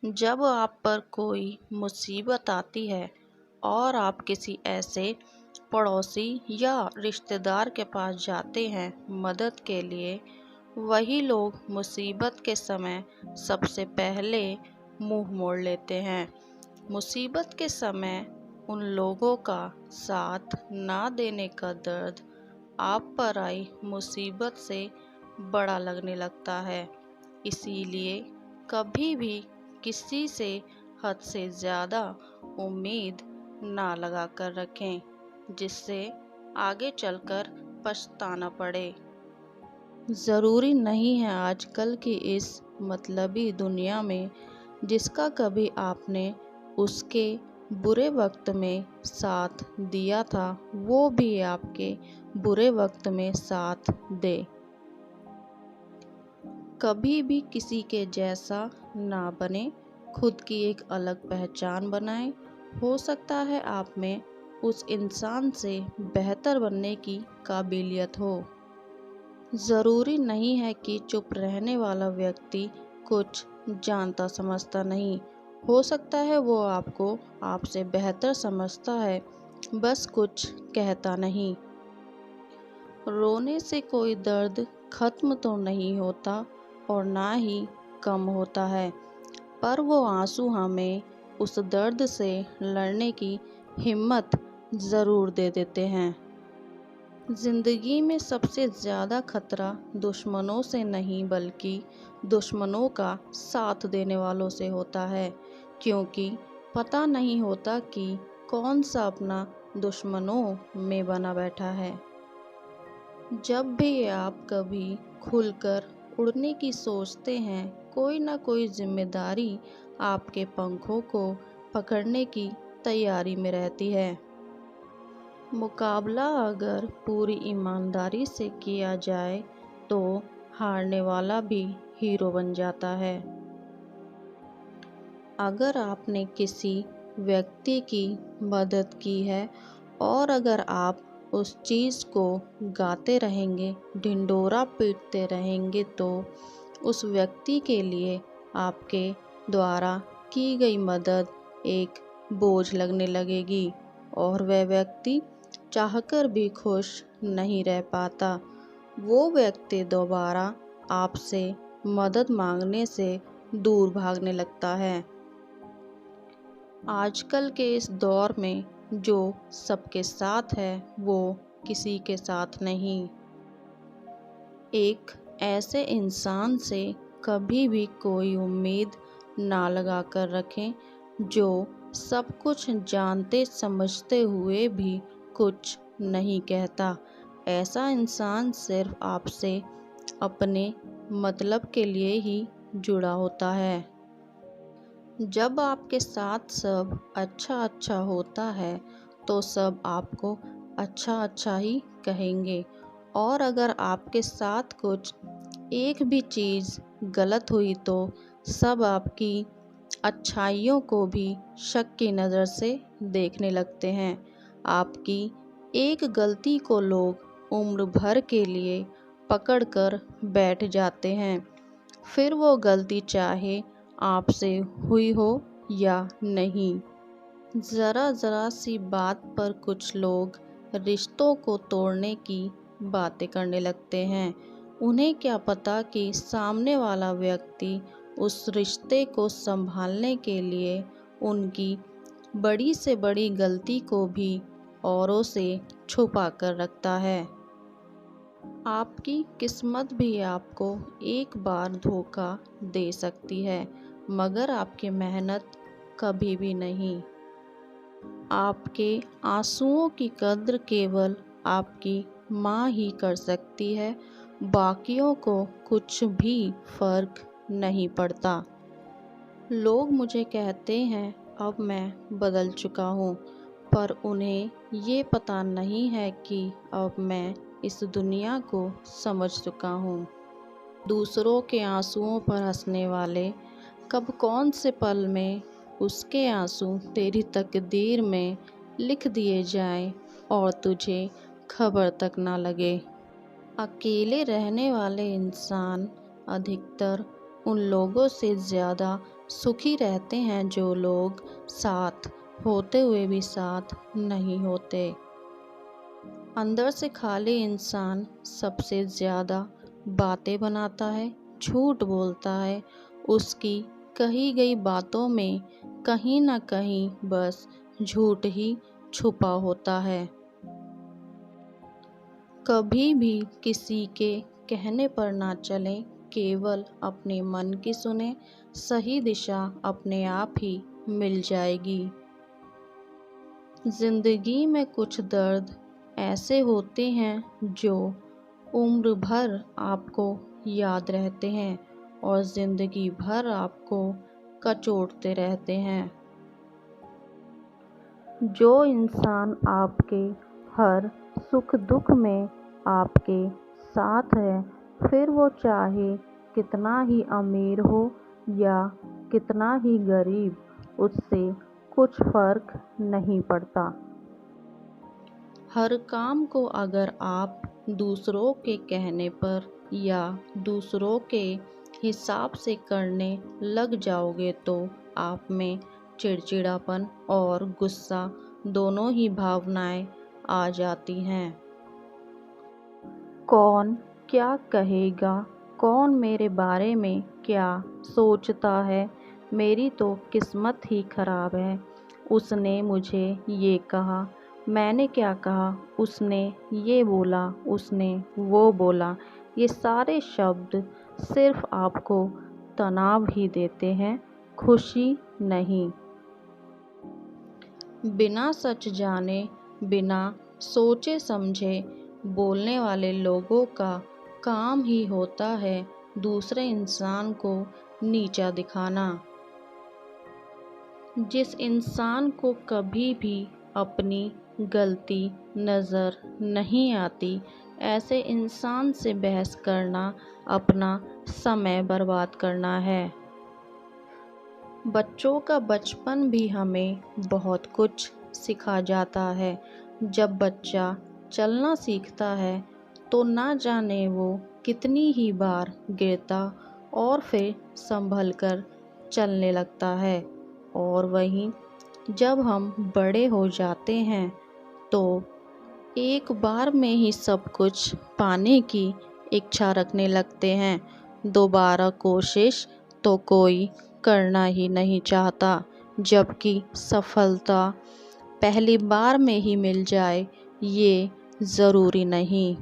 जब आप पर कोई मुसीबत आती है और आप किसी ऐसे पड़ोसी या रिश्तेदार के पास जाते हैं मदद के लिए, वही लोग मुसीबत के समय सबसे पहले मुंह मोड़ लेते हैं। मुसीबत के समय उन लोगों का साथ ना देने का दर्द आप पर आई मुसीबत से बड़ा लगने लगता है। इसीलिए कभी भी किसी से हद से ज़्यादा उम्मीद ना लगा कर रखें, जिससे आगे चलकर पछताना पड़े। ज़रूरी नहीं है आजकल की इस मतलबी दुनिया में जिसका कभी आपने उसके बुरे वक्त में साथ दिया था, वो भी आपके बुरे वक्त में साथ दे। कभी भी किसी के जैसा ना बने, खुद की एक अलग पहचान बनाएं। हो सकता है आप में उस इंसान से बेहतर बनने की काबिलियत हो। ज़रूरी नहीं है कि चुप रहने वाला व्यक्ति कुछ जानता समझता नहीं। हो सकता है वो आपको आपसे बेहतर समझता है, बस कुछ कहता नहीं। रोने से कोई दर्द खत्म तो नहीं होता और ना ही कम होता है, पर वो आंसू हमें उस दर्द से लड़ने की हिम्मत ज़रूर दे देते हैं। ज़िंदगी में सबसे ज़्यादा खतरा दुश्मनों से नहीं बल्कि दुश्मनों का साथ देने वालों से होता है, क्योंकि पता नहीं होता कि कौन सा अपना दुश्मनों में बना बैठा है। जब भी आप कभी खुलकर उड़ने की सोचते हैं, कोई ना कोई जिम्मेदारी आपके पंखों को पकड़ने की तैयारी में रहती है। मुकाबला अगर पूरी ईमानदारी से किया जाए तो हारने वाला भी हीरो बन जाता है। अगर आपने किसी व्यक्ति की मदद की है और अगर आप उस चीज़ को गाते रहेंगे, ढिंढोरा पीटते रहेंगे, तो उस व्यक्ति के लिए आपके द्वारा की गई मदद एक बोझ लगने लगेगी और वह व्यक्ति चाहकर भी खुश नहीं रह पाता। वो व्यक्ति दोबारा आपसे मदद मांगने से दूर भागने लगता है। आजकल के इस दौर में जो सबके साथ है वो किसी के साथ नहीं। एक ऐसे इंसान से कभी भी कोई उम्मीद ना लगा कर रखें जो सब कुछ जानते समझते हुए भी कुछ नहीं कहता। ऐसा इंसान सिर्फ आपसे अपने मतलब के लिए ही जुड़ा होता है। जब आपके साथ सब अच्छा अच्छा होता है तो सब आपको अच्छा अच्छा ही कहेंगे, और अगर आपके साथ कुछ एक भी चीज़ गलत हुई तो सब आपकी अच्छाइयों को भी शक की नज़र से देखने लगते हैं। आपकी एक गलती को लोग उम्र भर के लिए पकड़ कर बैठ जाते हैं, फिर वो गलती चाहे आपसे हुई हो या नहीं। ज़रा ज़रा सी बात पर कुछ लोग रिश्तों को तोड़ने की बातें करने लगते हैं। उन्हें क्या पता कि सामने वाला व्यक्ति उस रिश्ते को संभालने के लिए उनकी बड़ी से बड़ी गलती को भी औरों से छुपा कर रखता है। आपकी किस्मत भी आपको एक बार धोखा दे सकती है, मगर आपकी मेहनत कभी भी नहीं। आपके आंसुओं की कद्र केवल आपकी माँ ही कर सकती है, बाकियों को कुछ भी फर्क नहीं पड़ता। लोग मुझे कहते हैं अब मैं बदल चुका हूँ, पर उन्हें ये पता नहीं है कि अब मैं इस दुनिया को समझ चुका हूँ। दूसरों के आंसुओं पर हंसने वाले कब कौन से पल में उसके आंसू तेरी तकदीर में लिख दिए जाएं और तुझे खबर तक ना लगे। अकेले रहने वाले इंसान अधिकतर उन लोगों से ज़्यादा सुखी रहते हैं जो लोग साथ होते हुए भी साथ नहीं होते। अंदर से खाली इंसान सबसे ज़्यादा बातें बनाता है, झूठ बोलता है। उसकी कही गई बातों में कहीं ना कहीं बस झूठ ही छुपा होता है। कभी भी किसी के कहने पर ना चलें, केवल अपने मन की सुने। सही दिशा अपने आप ही मिल जाएगी। जिंदगी में कुछ दर्द ऐसे होते हैं जो उम्र भर आपको याद रहते हैं और जिंदगी भर आपको कचोटते रहते हैं। जो इंसान आपके हर सुख दुख में आपके साथ है, फिर वो चाहे कितना ही अमीर हो या कितना ही गरीब, उससे कुछ फर्क नहीं पड़ता। हर काम को अगर आप दूसरों के कहने पर या दूसरों के हिसाब से करने लग जाओगे तो आप में चिड़चिड़ापन और गुस्सा दोनों ही भावनाएं आ जाती हैं। कौन क्या कहेगा, कौन मेरे बारे में क्या सोचता है, मेरी तो किस्मत ही खराब है। उसने मुझे ये कहा, मैंने क्या कहा, उसने ये बोला, उसने वो बोला। ये सारे शब्द सिर्फ आपको तनाव ही देते हैं, खुशी नहीं। बिना सच जाने, बिना सोचे समझे बोलने वाले लोगों का काम ही होता है दूसरे इंसान को नीचा दिखाना। जिस इंसान को कभी भी अपनी गलती नज़र नहीं आती, ऐसे इंसान से बहस करना अपना समय बर्बाद करना है। बच्चों का बचपन भी हमें बहुत कुछ सिखा जाता है। जब बच्चा चलना सीखता है तो ना जाने वो कितनी ही बार गिरता और फिर संभल कर चलने लगता है। और वहीं जब हम बड़े हो जाते हैं तो एक बार में ही सब कुछ पाने की इच्छा रखने लगते हैं। दोबारा कोशिश तो कोई करना ही नहीं चाहता, जबकि सफलता पहली बार में ही मिल जाए ये ज़रूरी नहीं।